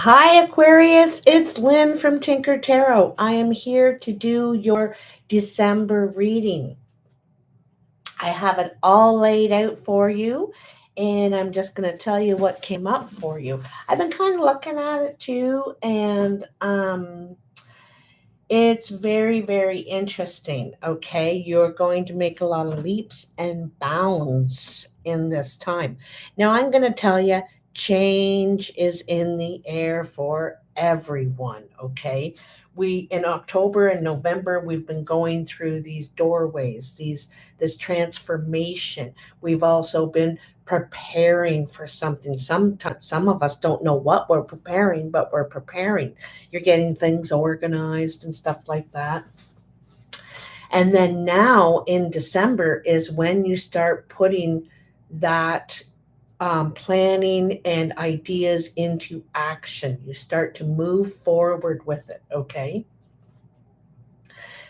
Hi, Aquarius. It's Lynn from Tinker Tarot. I am here to do your December reading. I have it all laid out for you, and I'm just going to tell you what came up for you. I've been kind of looking at it too, and it's very, very interesting. Okay, you're going to make a lot of leaps and bounds in this time. Now, I'm going to tell you, change is in the air for everyone. Okay, we in October and November we've been going through these doorways, this transformation. We've also been preparing for something. Sometimes some of us don't know what we're preparing, but we're preparing. You're getting things organized and stuff like that. And then now in December is when you start putting that planning and ideas into action. You start to move forward with it, okay?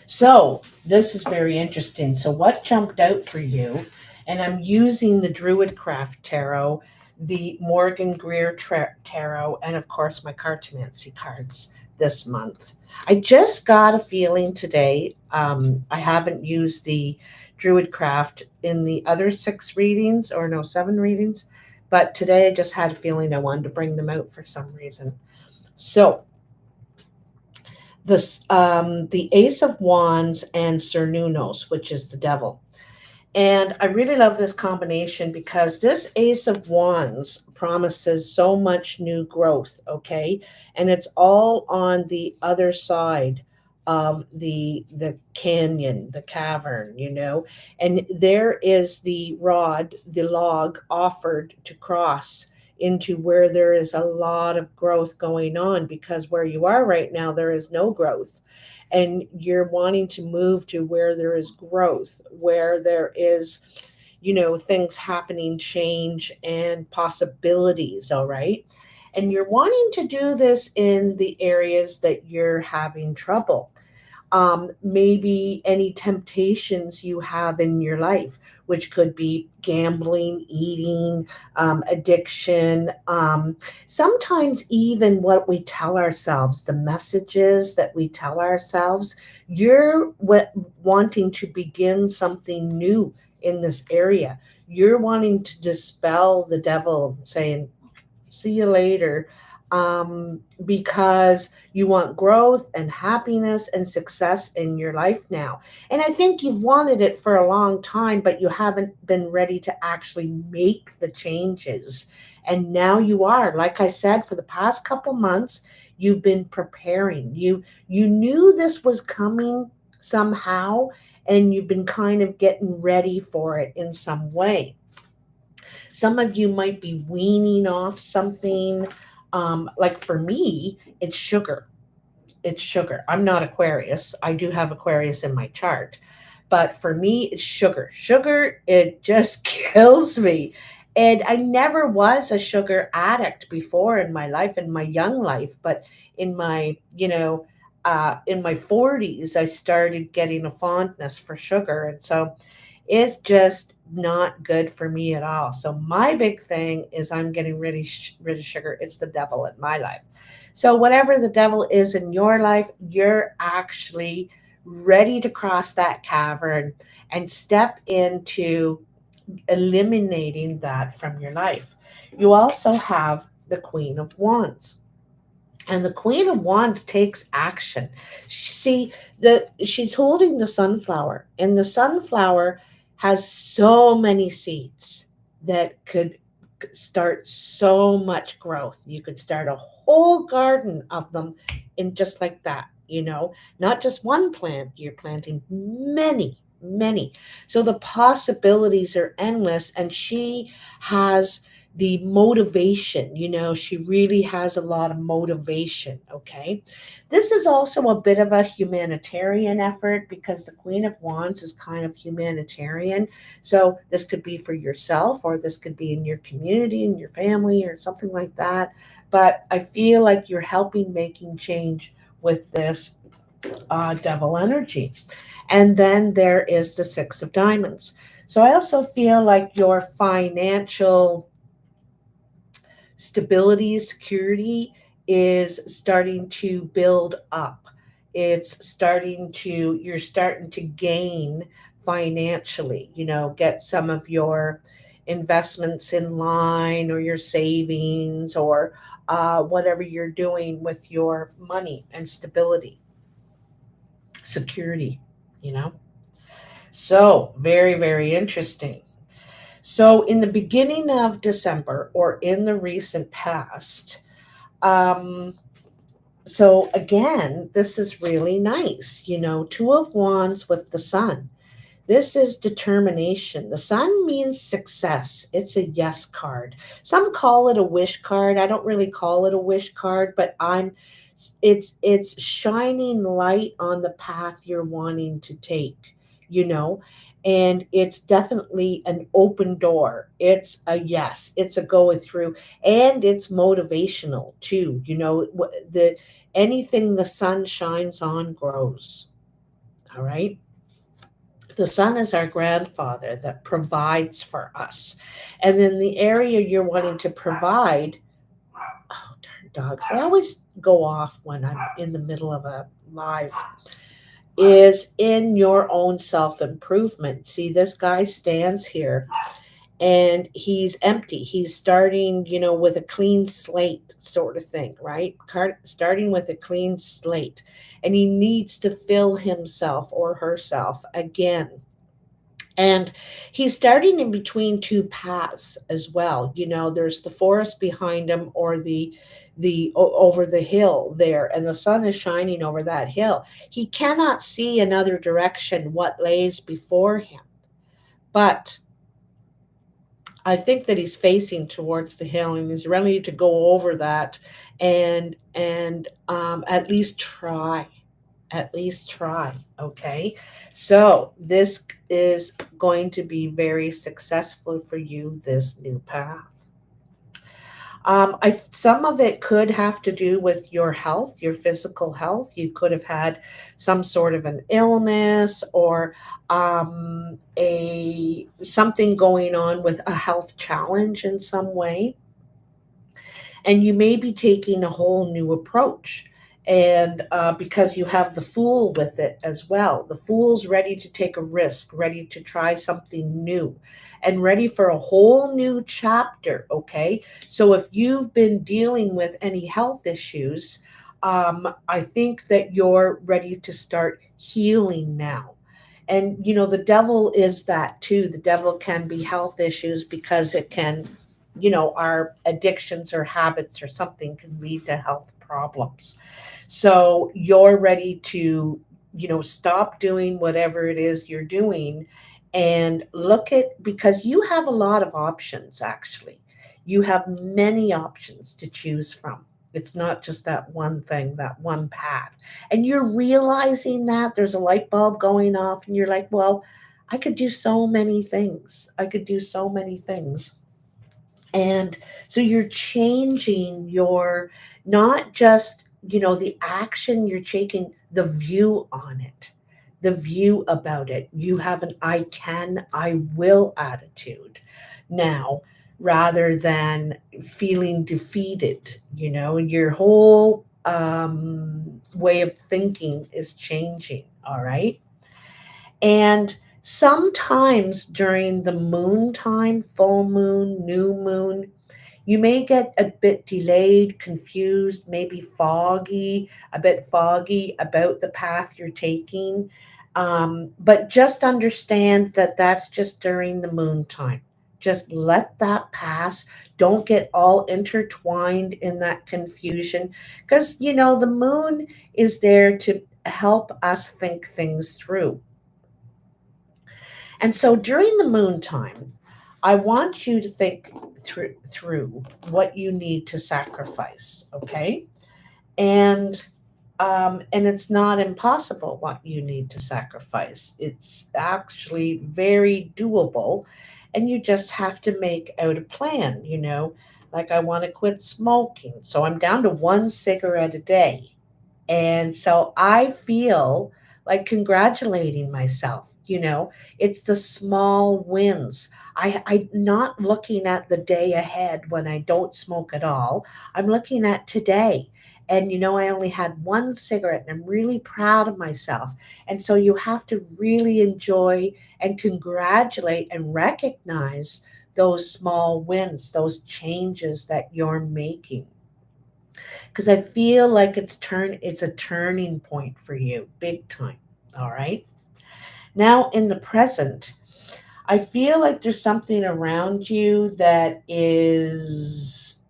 So this is very interesting. So what jumped out for you? And I'm using the Druidcraft Tarot, the Morgan Greer Tarot, and of course my Cartomancy cards this month. I just got a feeling today. I haven't used the Druidcraft in the other 7 readings, but today I just had a feeling I wanted to bring them out for some reason. So the Ace of Wands and Cernunnos, which is the devil. And I really love this combination because this Ace of Wands promises so much new growth, okay? And it's all on the other side of the canyon, the cavern, and there is the log offered to cross into where there is a lot of growth going on, because where you are right now there is no growth, and you're wanting to move to where there is growth, where there is things happening, change and possibilities. All right, and you're wanting to do this in the areas that you're having trouble. Maybe any temptations you have in your life, which could be gambling, eating, addiction, sometimes even what we tell ourselves, the messages that we tell ourselves. You're wanting to begin something new in this area. You're wanting to dispel the devil, saying, see you later, because you want growth and happiness and success in your life now. And I think you've wanted it for a long time, but you haven't been ready to actually make the changes. And now you are. Like I said, for the past couple months, you've been preparing. You knew this was coming somehow, and you've been kind of getting ready for it in some way. Some of you might be weaning off something. Like for me, it's sugar. It's sugar. I'm not Aquarius. I do have Aquarius in my chart. But for me, it's sugar. Sugar, it just kills me. And I never was a sugar addict before in my life, in my young life. But in my, in my 40s, I started getting a fondness for sugar. And so it's just not good for me at all. So my big thing is I'm getting rid of sugar. It's the devil in my life. So whatever the devil is in your life, you're actually ready to cross that cavern and step into eliminating that from your life. You also have the Queen of Wands. And the Queen of Wands takes action. See, she's holding the sunflower, and the sunflower has so many seeds that could start so much growth. You could start a whole garden of them in just like that, not just one plant, you're planting many, many. So the possibilities are endless, and she has the motivation, she really has a lot of motivation. Okay, this is also a bit of a humanitarian effort, because the Queen of Wands is kind of humanitarian. So this could be for yourself, or this could be in your community, in your family, or something like that. But I feel like you're helping making change with this devil energy. And then there is the Six of Diamonds. So I also feel like your financial stability, security is starting to build up. You're starting to gain financially, get some of your investments in line, or your savings, or whatever you're doing with your money, and stability, security, you know. So, very, very interesting. So, in the beginning of December, or in the recent past, um, so again, this is really nice. Two of Wands with the Sun. This is determination. The Sun means success. It's a yes card. Some call it a wish card. I don't really call it a wish card, but it's shining light on the path you're wanting to take, you know, and it's definitely an open door. It's a yes. It's a go through, and it's motivational too. The anything the sun shines on grows. All right. The sun is our grandfather that provides for us. And then the area you're wanting to provide, oh, darn dogs, they always go off when I'm in the middle of a live, is in your own self improvement. See, this guy stands here and he's empty. He's starting, with a clean slate, sort of thing, right? Starting with a clean slate. And he needs to fill himself or herself again. And he's starting in between two paths as well. There's the forest behind him, or over the hill there, and the sun is shining over that hill. He cannot see another direction what lays before him. But I think that he's facing towards the hill, and he's ready to go over that, and at least try. At least try. Okay. So this is going to be very successful for you, this new path. Some of it could have to do with your health, your physical health. You could have had some sort of an illness, or a something going on with a health challenge in some way, and you may be taking a whole new approach. And because you have the Fool with it as well. The Fool's ready to take a risk, ready to try something new, and ready for a whole new chapter. Okay. So if you've been dealing with any health issues, I think that you're ready to start healing now. And, the devil is that too. The devil can be health issues, because it can, our addictions or habits or something can lead to health problems. So you're ready to, stop doing whatever it is you're doing, and look at, because you have a lot of options, actually. You have many options to choose from. It's not just that one thing, that one path. And you're realizing that there's a light bulb going off, and you're like, well, I could do so many things. I could do so many things. And so you're changing your, not just, the action, you're taking the view on it, the view about it. You have an I can, I will attitude now, rather than feeling defeated. Your whole way of thinking is changing. All right. And sometimes during the moon time, full moon, new moon, you may get a bit delayed, confused, maybe a bit foggy about the path you're taking. But just understand that that's just during the moon time. Just let that pass. Don't get all intertwined in that confusion, because, the moon is there to help us think things through. And so during the moon time, I want you to think through what you need to sacrifice, okay? And it's not impossible what you need to sacrifice. It's actually very doable, and you just have to make out a plan. Like, I want to quit smoking, so I'm down to one cigarette a day. And so I feel like congratulating myself, You know, it's the small wins. I'm not looking at the day ahead when I don't smoke at all. I'm looking at today. And I only had one cigarette and I'm really proud of myself. And so you have to really enjoy and congratulate and recognize those small wins, those changes that you're making. Because I feel like it's a turning point for you, big time. All right. Now in the present, I feel like there's something around you that is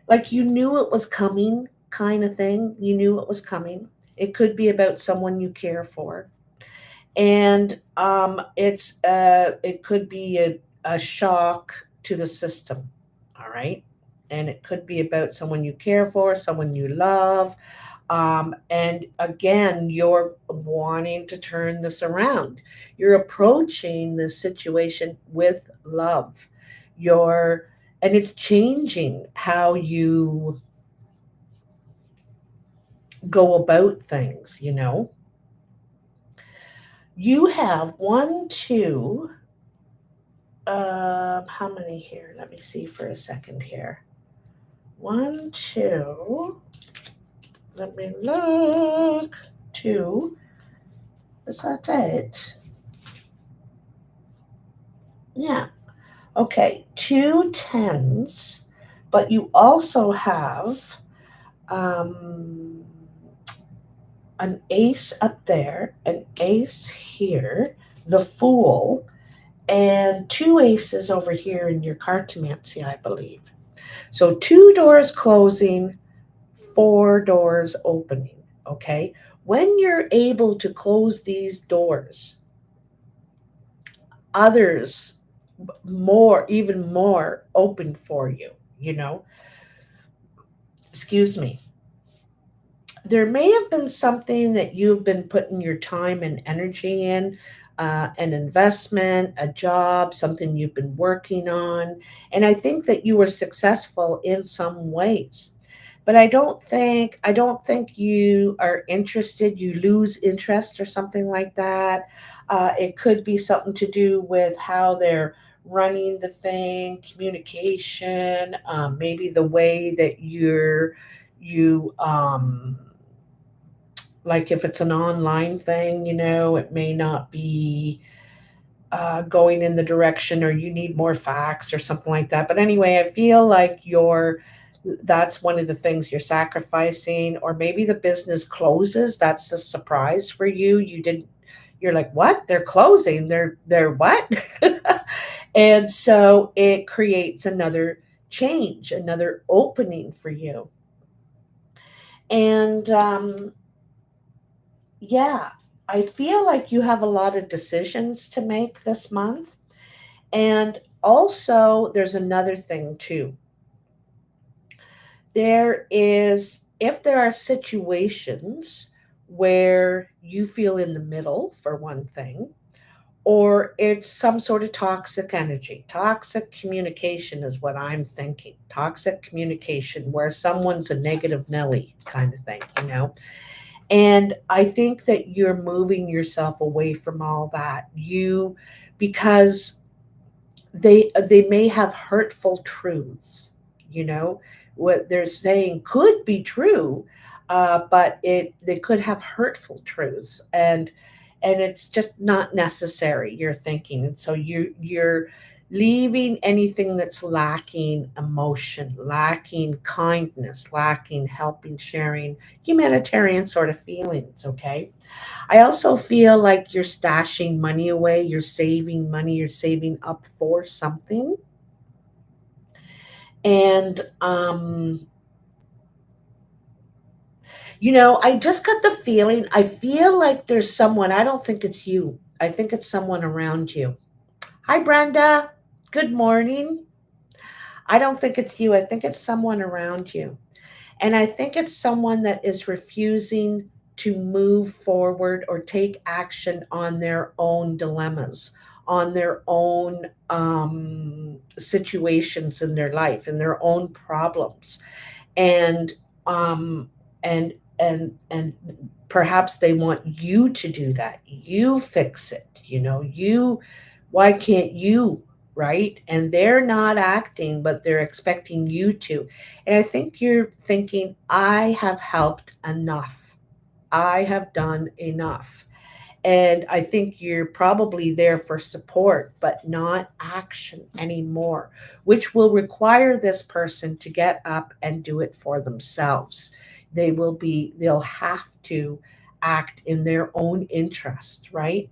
like you knew it was coming, kind of thing. You knew it was coming. It could be about someone you care for. And it could be a shock to the system. All right. And it could be about someone you care for, someone you love. And again, you're wanting to turn this around. You're approaching this situation with love. You're, and it's changing how you go about things, You have one, two, how many here? Let me see for a second here. One, two, let me look. Two, is that it? Yeah. Okay, two tens, but you also have um, an ace up there, an ace here, the fool, and two aces over here in your cartomancy, I believe. So two doors closing, four doors opening. Okay. When you're able to close these doors, others more, even more open for you, you know. Excuse me. There may have been something that you've been putting your time and energy in, an investment, a job, something you've been working on. And I think that you were successful in some ways. But I don't think you are interested. You lose interest or something like that. It could be something to do with how they're running the thing, communication, maybe the way that you like if it's an online thing, it may not be going in the direction, or you need more facts or something like that. But anyway, I feel like that's one of the things you're sacrificing, or maybe the business closes. That's a surprise for you. You're like, what? They're closing. They're what? And so it creates another change, another opening for you. And yeah, I feel like you have a lot of decisions to make this month. And also, there's another thing too. If there are situations where you feel in the middle, for one thing, or it's some sort of toxic energy. Toxic communication is what I'm thinking. Toxic communication, where someone's a negative Nelly kind of thing, And I think that you're moving yourself away from all that. Because they may have hurtful truths, what they're saying could be true, but they could have hurtful truths, and it's just not necessary, you're thinking. And so you're leaving anything that's lacking emotion, lacking kindness, lacking helping, sharing, humanitarian sort of feelings. Okay. I also feel like you're stashing money away, you're saving money, you're saving up for something. And I just got the feeling, I feel like there's someone, I don't think it's you. I think it's someone around you. Hi Brenda. Good morning. I don't think it's you. I think it's someone around you. And I think it's someone that is refusing to move forward or take action on their own dilemmas, on their own situations in their life, and their own problems. And um, and and perhaps they want you to do that. You fix it, you, why can't you, right? And they're not acting, but they're expecting you to. And I think you're thinking, I have helped enough, I have done enough. And I think you're probably there for support, but not action anymore, which will require this person to get up and do it for themselves. They'll have to act in their own interest, right?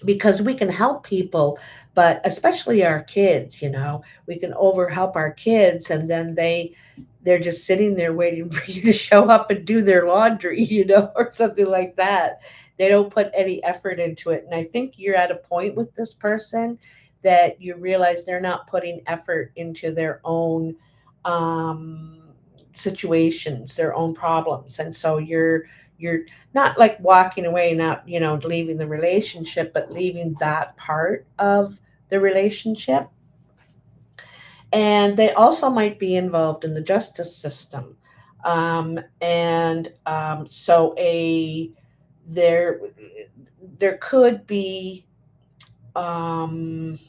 Because we can help people, but especially our kids, we can over help our kids, and then they're just sitting there waiting for you to show up and do their laundry, or something like that. They don't put any effort into it. And I think you're at a point with this person that you realize they're not putting effort into their own um, situations, their own problems. And so you're not like walking away, not, leaving the relationship, but leaving that part of the relationship. And they also might be involved in the justice system. And so there there could be um,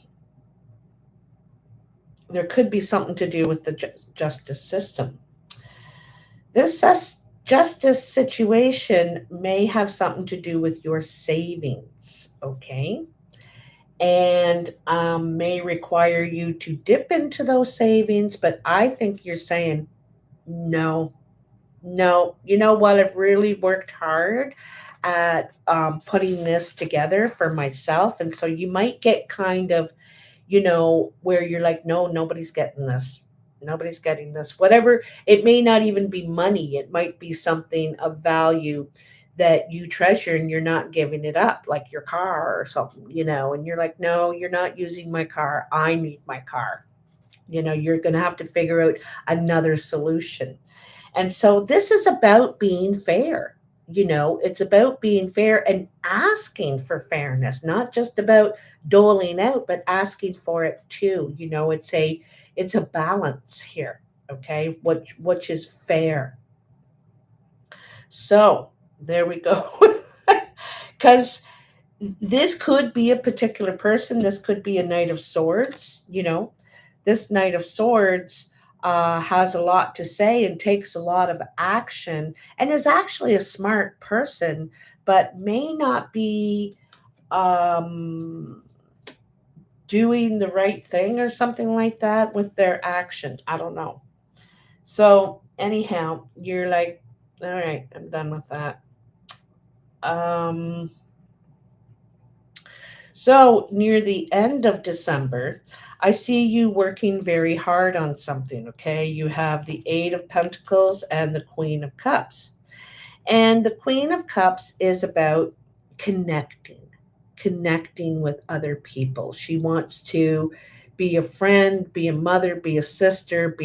there could be something to do with the justice system. This justice situation may have something to do with your savings, okay? And may require you to dip into those savings. But I think you're saying, no, no, you know what? I've really worked hard at putting this together for myself. And so you might get kind of, where you're like, no, nobody's getting this. Nobody's getting this. Whatever, it may not even be money, it might be something of value that you treasure and you're not giving it up, like your car or something, and you're like, no, you're not using my car. I need my car. You're going to have to figure out another solution. And so this is about being fair. It's about being fair and asking for fairness, not just about doling out, but asking for it too. It's a balance here, okay? Which is fair. So there we go. Because this could be a particular person. This could be a Knight of Swords. This Knight of Swords has a lot to say and takes a lot of action and is actually a smart person, but may not be um, doing the right thing or something like that with their action. I don't know. So, anyhow, you're like, all right, I'm done with that. Um, So, near the end of December, I see you working very hard on something, okay? You have the Eight of Pentacles and the Queen of Cups. And the Queen of Cups is about connecting, connecting with other people. She wants to be a friend, be a mother, be a sister,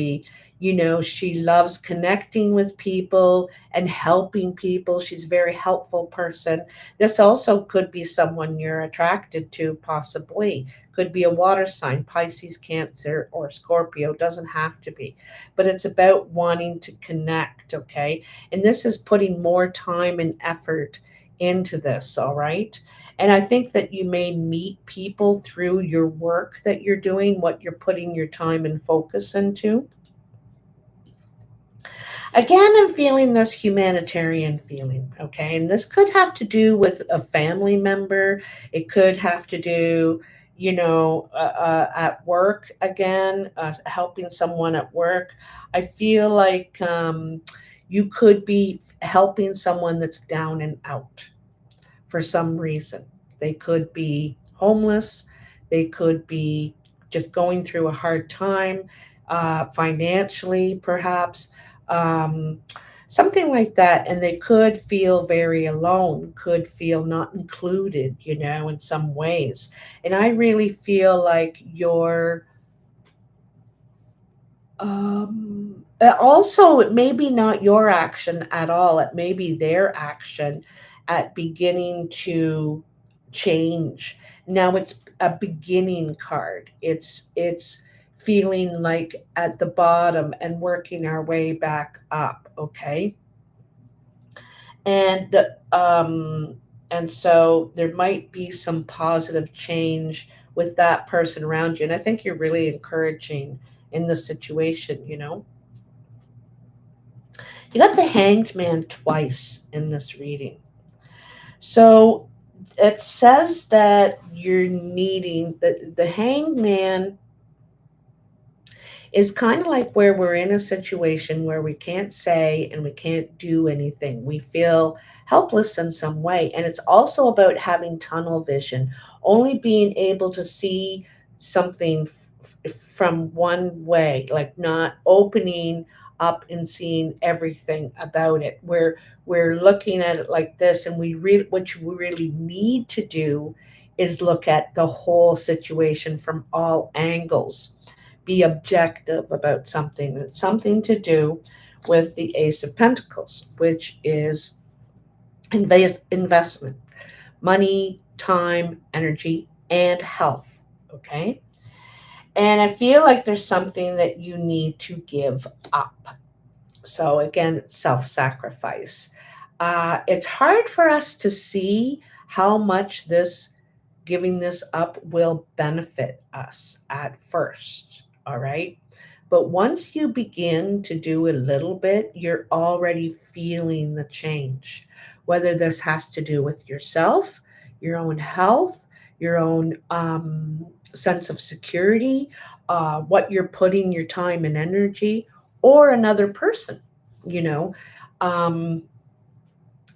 she loves connecting with people and helping people. She's a very helpful person. This also could be someone you're attracted to, possibly. Could be a water sign, Pisces, Cancer, or Scorpio. Doesn't have to be. But it's about wanting to connect, okay? And this is putting more time and effort into this, all right? And I think that you may meet people through your work that you're doing, what you're putting your time and focus into. Again, I'm feeling this humanitarian feeling, okay? And this could have to do with a family member. It could have to do, at work again, helping someone at work. I feel like you could be helping someone that's down and out for some reason. They could be homeless, they could be just going through a hard time, financially, perhaps, um, something like that. And they could feel very alone, could feel not included, in some ways. And I really feel like you're also, it may be not your action at all. It may be their action at beginning to change. Now it's a beginning card. It's feeling like at the bottom and working our way back up. Okay. and and so there might be some positive change with that person around you, and I think you're really encouraging in this situation. You got the Hanged Man twice in this reading. So it says that you're needing the Hanged Man is kind of like where we're in a situation where we can't say and we can't do anything. We feel helpless in some way. And it's also about having tunnel vision, only being able to see something from one way, like not opening up and seeing everything about it. We're looking at it like this, and what you really need to do is look at the whole situation from all angles, be objective about something. It's something to do with the Ace of Pentacles, which is investment, money, time, energy, and health. Okay. And I feel like there's something that you need to give up. So, again, self sacrifice. It's hard for us to see how much this giving this up will benefit us at first. All right. But once you begin to do a little bit, you're already feeling the change. Whether this has to do with yourself, your own health, your own sense of security, what you're putting your time and energy, or another person, you know. Um,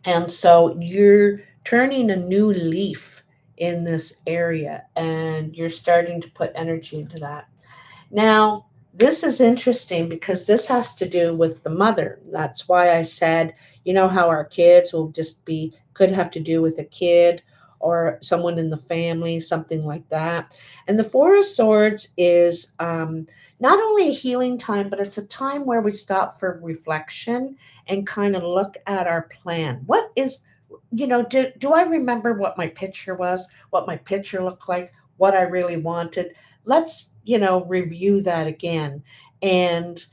and so you're turning a new leaf in this area and you're starting to put energy into that. Now, this is interesting because this has to do with the mother. That's why I said, how our kids will just be, could have to do with a kid or someone in the family, something like that. And the Four of Swords is not only a healing time, but it's a time where we stop for reflection and kind of look at our plan. What is, do I remember what my picture was, what my picture looked like, what I really wanted? Let's review that again. And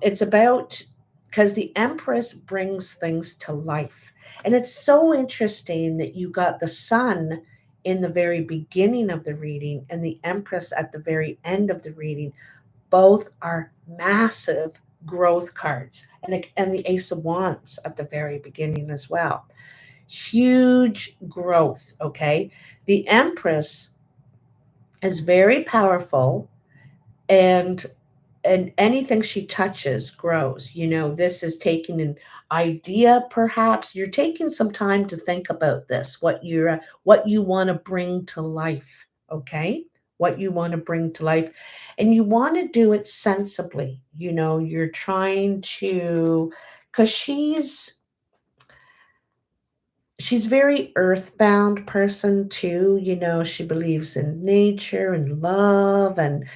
it's about, because the Empress brings things to life, and it's so interesting that you got the Sun in the very beginning of the reading and the Empress at the very end of the reading. Both are massive growth cards, and the Ace of Wands at the very beginning as well. Huge growth. Okay, the Empress is very powerful, and anything she touches grows. This is taking an idea. Perhaps you're taking some time to think about this, what you want to bring to life. Okay, what you want to bring to life, and you want to do it sensibly. You're trying to, because she's very earthbound person too. She believes in nature and love, and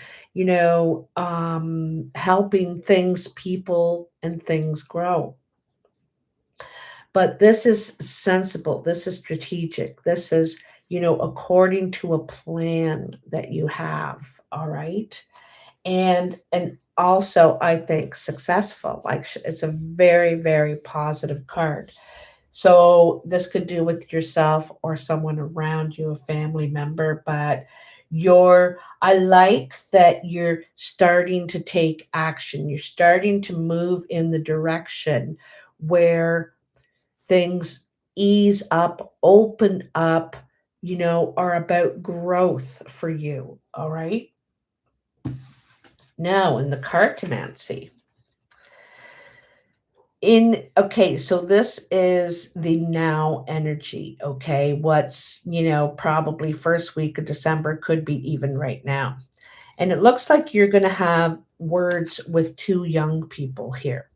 helping things, people, and things grow. But this is sensible, this is strategic, this is according to a plan that you have. All right. And also, I think successful, like it's a very, very positive card. So this could do with yourself or someone around you, a family member, but I like that you're starting to take action. You're starting to move in the direction where things ease up, open up, are about growth for you. All right. Now in the cartomancy, okay, so this is the now energy. Okay, what's probably first week of December, could be even right now, and it looks like you're going to have words with two young people here.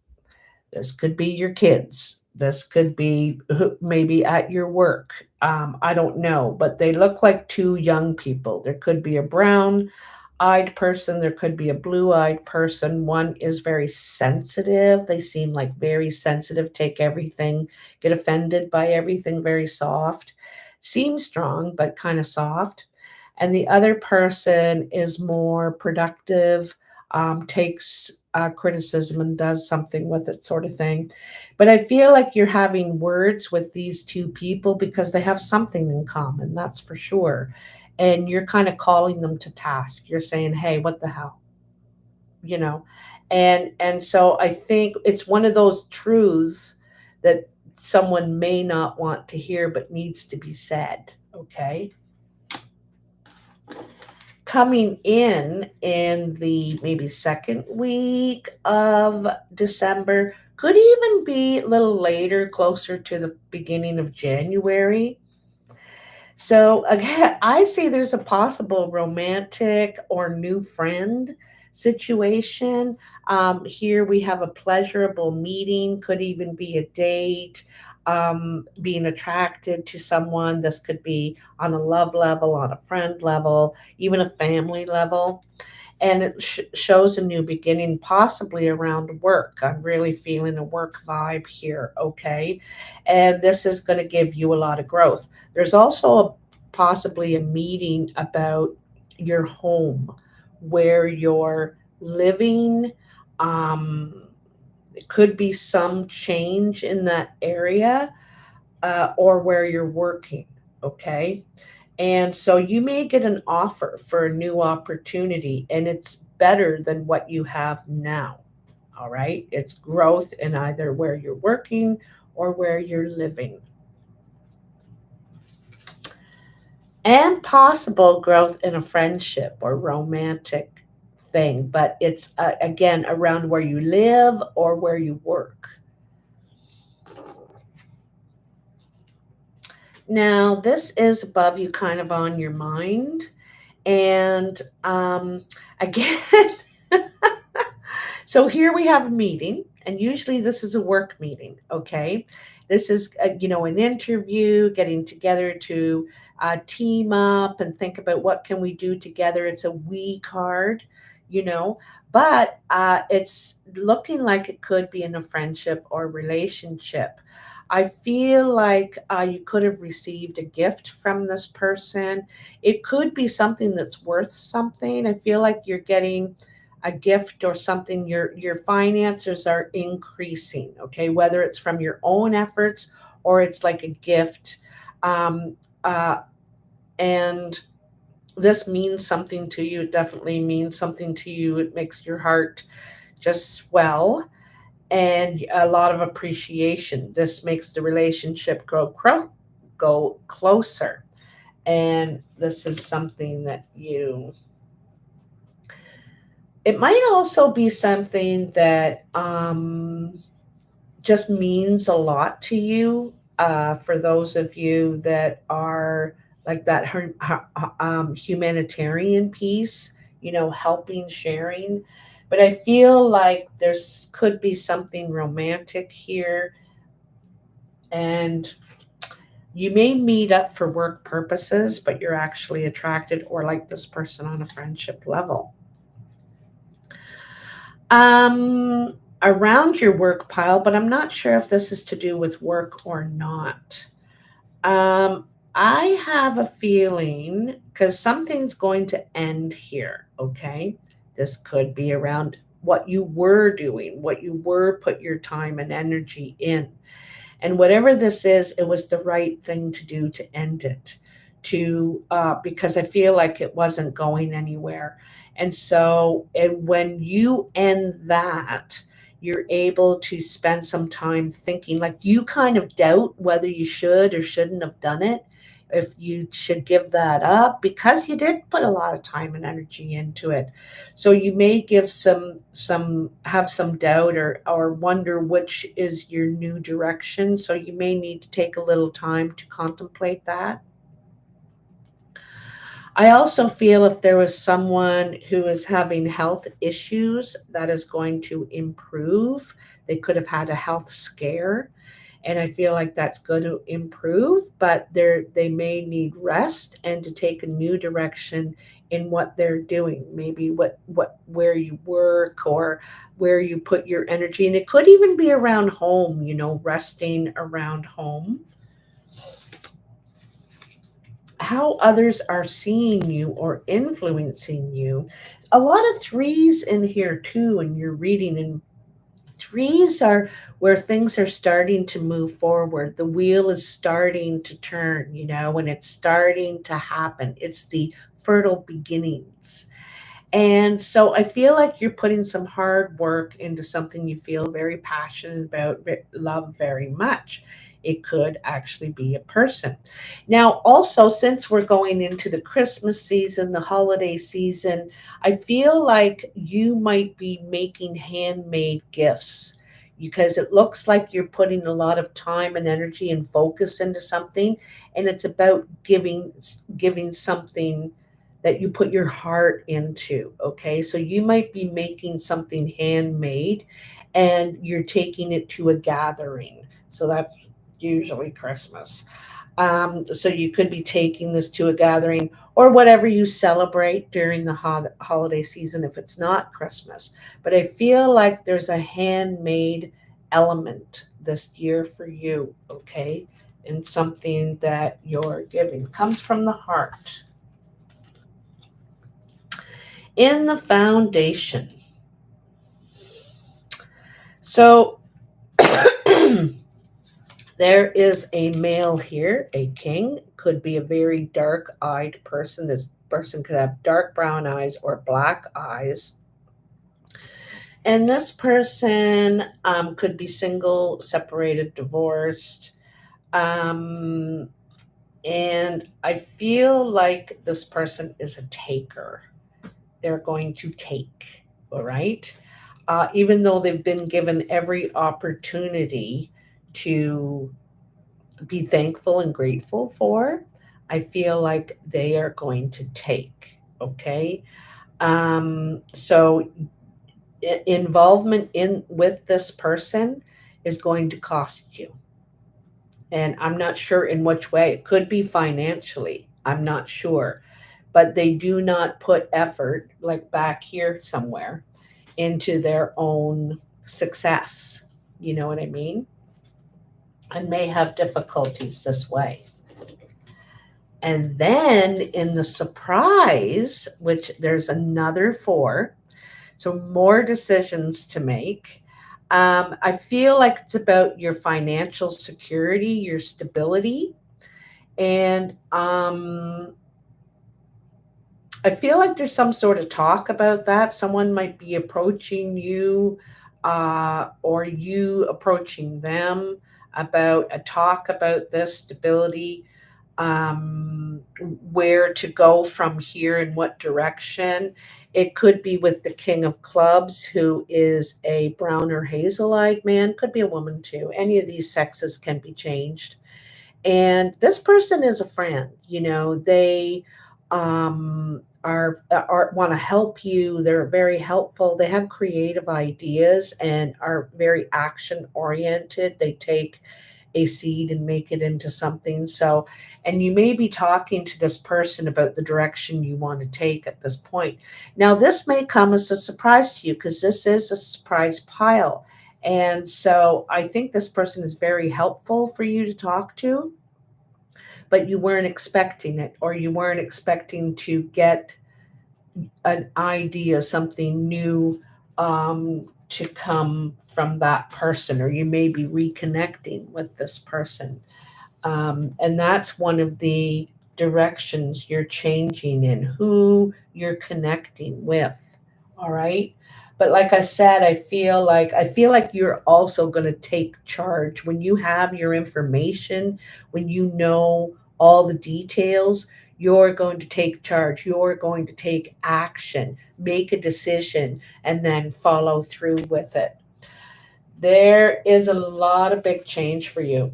This could be your kids, this could be maybe at your work. I don't know, but they look like two young people. There could be a brown eyed person, there could be a blue eyed person. One is very sensitive. They seem like very sensitive, take everything, get offended by everything, very soft, seems strong, but kind of soft. And the other person is more productive, takes criticism and does something with it, sort of thing. But I feel like you're having words with these two people because they have something in common, that's for sure. And you're kind of calling them to task. You're saying, hey, what the hell? You know? And so I think it's one of those truths that someone may not want to hear but needs to be said. Okay. Coming in the maybe second week of December, could even be a little later, closer to the beginning of January. So again, I see there's a possible romantic or new friend situation. Here we have a pleasurable meeting, could even be a date, being attracted to someone. This could be on a love level, on a friend level, even a family level. And it shows a new beginning, possibly around work. I'm really feeling a work vibe here, okay? And this is going to give you a lot of growth. There's also possibly a meeting about your home, where you're living. It could be some change in that area, or where you're working, okay? And so you may get an offer for a new opportunity, and it's better than what you have now. All right. It's growth in either where you're working or where you're living, and possible growth in a friendship or romantic thing. But it's again around where you live or where you work. Now, this is above you, kind of on your mind. And again, so here we have a meeting, and usually this is a work meeting, okay? This is, an interview, getting together to team up and think about what can we do together. It's a we card, you know, but it's looking like it could be in a friendship or relationship. I feel like you could have received a gift from this person. It could be something that's worth something. I feel like you're getting a gift or something. Your finances are increasing, okay, whether it's from your own efforts or it's like a gift. um, uh, and this means something to you. It definitely means something to you. It makes your heart just swell, and a lot of appreciation. This makes the relationship go closer. And this is something that you, it might also be something that just means a lot to you, for those of you that are like that humanitarian piece, helping, sharing. But I feel like there's could be something romantic here, and you may meet up for work purposes, but you're actually attracted or like this person on a friendship level. Around your work pile, but I'm not sure if this is to do with work or not. Um, I have a feeling because something's going to end here, okay? This could be around what you were doing, what you were put your time and energy in. And whatever this is, it was the right thing to do to end it, to because I feel like it wasn't going anywhere. And so, and when you end that, you're able to spend some time thinking, like you kind of doubt whether you should or shouldn't have done it, if you should give that up because you did put a lot of time and energy into it. So you may give some have some doubt, or wonder which is your new direction. So you may need to take a little time to contemplate that. I also feel if there was someone who is having health issues, that is going to improve. They could have had a health scare, and I feel like that's going to improve, but they may need rest and to take a new direction in what they're doing. Maybe what where you work or where you put your energy, and it could even be around home, resting around home. How others are seeing you or influencing you. a lot of threes in here too, and you're reading, and threes are where things are starting to move forward. The wheel is starting to turn, and it's starting to happen. It's the fertile beginnings. And so I feel like you're putting some hard work into something you feel very passionate about, love very much. It could actually be a person. Now, also, since we're going into the Christmas season, the holiday season, I feel like you might be making handmade gifts because it looks like you're putting a lot of time and energy and focus into something, and it's about giving something that you put your heart into. Okay, so you might be making something handmade and you're taking it to a gathering. So that's usually Christmas. So you could be taking this to a gathering or whatever you celebrate during the holiday season if it's not Christmas. But I feel like there's a handmade element this year for you, okay? And something that you're giving comes from the heart. In the foundation. So there is a male here, a king, could be a very dark eyed person. This person could have dark brown eyes or black eyes. And this person could be single, separated, divorced. Um, and I feel like this person is a taker. They're going to take, all right? Even though they've been given every opportunity to be thankful and grateful for, I feel like they are going to take, okay? So involvement in with this person is going to cost you, and I'm not sure in which way. It could be financially, I'm not sure, but they do not put effort, like back here somewhere, into their own success. You know what I mean? And may have difficulties this way. And then in the surprise, which there's another four, so more decisions to make. I feel like it's about your financial security, your stability. And I feel like there's some sort of talk about that. Someone might be approaching you, or you approaching them about a talk about this stability, where to go from here in what direction. It could be with the King of Clubs, who is a brown or hazel eyed man, could be a woman too. Any of these sexes can be changed. And this person is a friend, they are want to help you. They're very helpful. They have creative ideas and are very action oriented. They take a seed and make it into something. So, and you may be talking to this person about the direction you want to take at this point. Now, this may come as a surprise to you because this is a surprise pile. And so I think this person is very helpful for you to talk to, but you weren't expecting it, or you weren't expecting to get an idea, something new, to come from that person, or you may be reconnecting with this person. And that's one of the directions you're changing in, who you're connecting with. All right. But like I said, I feel like you're also going to take charge when you have your information, when you know all the details. You're going to take charge. You're going to take action, make a decision, and then follow through with it. There is a lot of big change for you.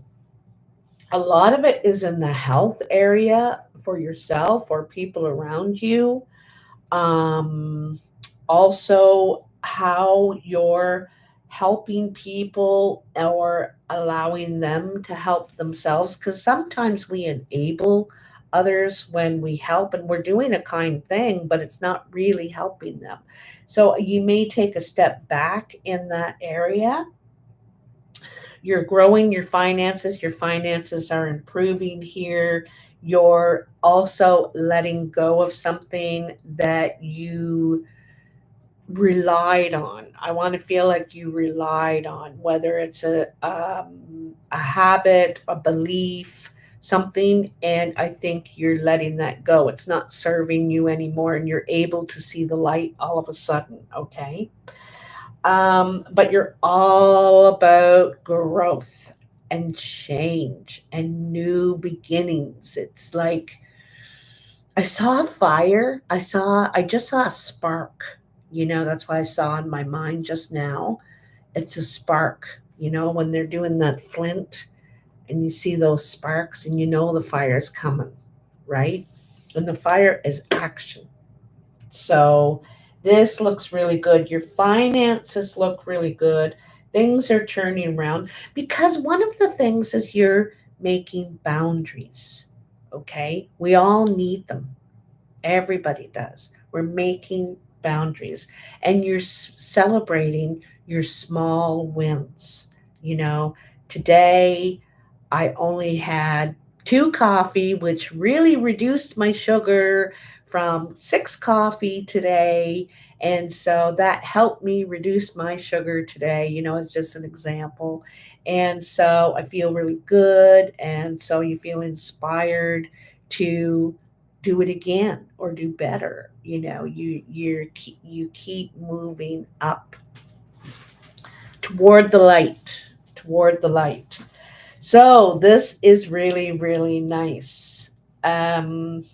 A lot of it is in the health area for yourself or people around you. Um, Also, how you're helping people or allowing them to help themselves. Because sometimes we enable others when we help and we're doing a kind thing, but it's not really helping them. So you may take a step back in that area. You're growing your finances are improving here. You're also letting go of something that you relied on. I want to feel like you relied on, whether it's a habit, a belief, something. And I think you're letting that go. It's not serving you anymore, and you're able to see the light all of a sudden. Okay. But you're all about growth and change and new beginnings. It's like I saw a fire. I just saw a spark. That's why I saw in my mind just now. It's a spark, when they're doing that flint and you see those sparks and the fire's coming, right? And the fire is action. So this looks really good. Your finances look really good. Things are turning around because one of the things is you're making boundaries. Okay. We all need them. Everybody does. We're making boundaries and you're celebrating your small wins. You know, Today I only had two coffee, which really reduced my sugar from six coffee today. And so that helped me reduce my sugar today, as just an example. And so I feel really good. And so you feel inspired to do it again or do better. You keep moving up toward the light, toward the light. So this is really, really nice. Um,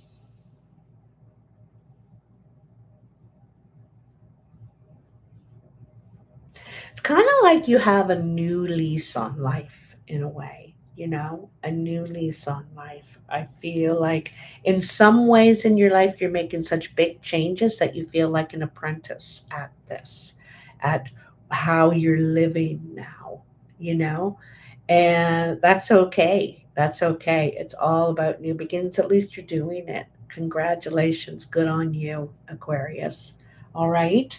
it's kind of like you have a new lease on life in a way, a new lease on life. I feel like in some ways in your life, you're making such big changes that you feel like an apprentice at this, at how you're living now, you know? And that's okay. That's okay. It's all about new beginnings. At least you're doing it. Congratulations. Good on you, Aquarius. All right.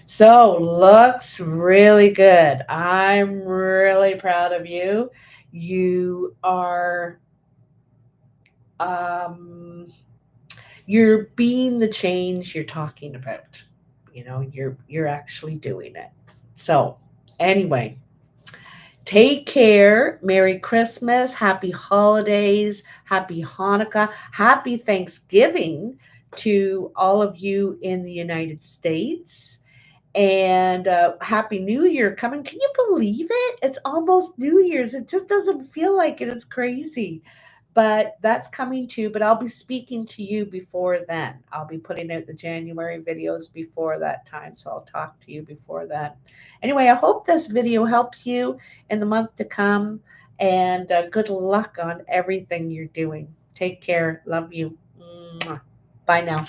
So, looks really good. I'm really proud of you. You are um you're being the change you're talking about. You're actually doing it. So, anyway, take care. Merry Christmas. Happy holidays. Happy Hanukkah. Happy Thanksgiving to all of you in the United States. And Happy New Year coming. Can you believe it? It's almost New Year's. It just doesn't feel like it. It's crazy. But that's coming too. But I'll be speaking to you before then. I'll be putting out the January videos before that time. So I'll talk to you before that. Anyway, I hope this video helps you in the month to come. And good luck on everything you're doing. Take care. Love you. Mwah. Bye now.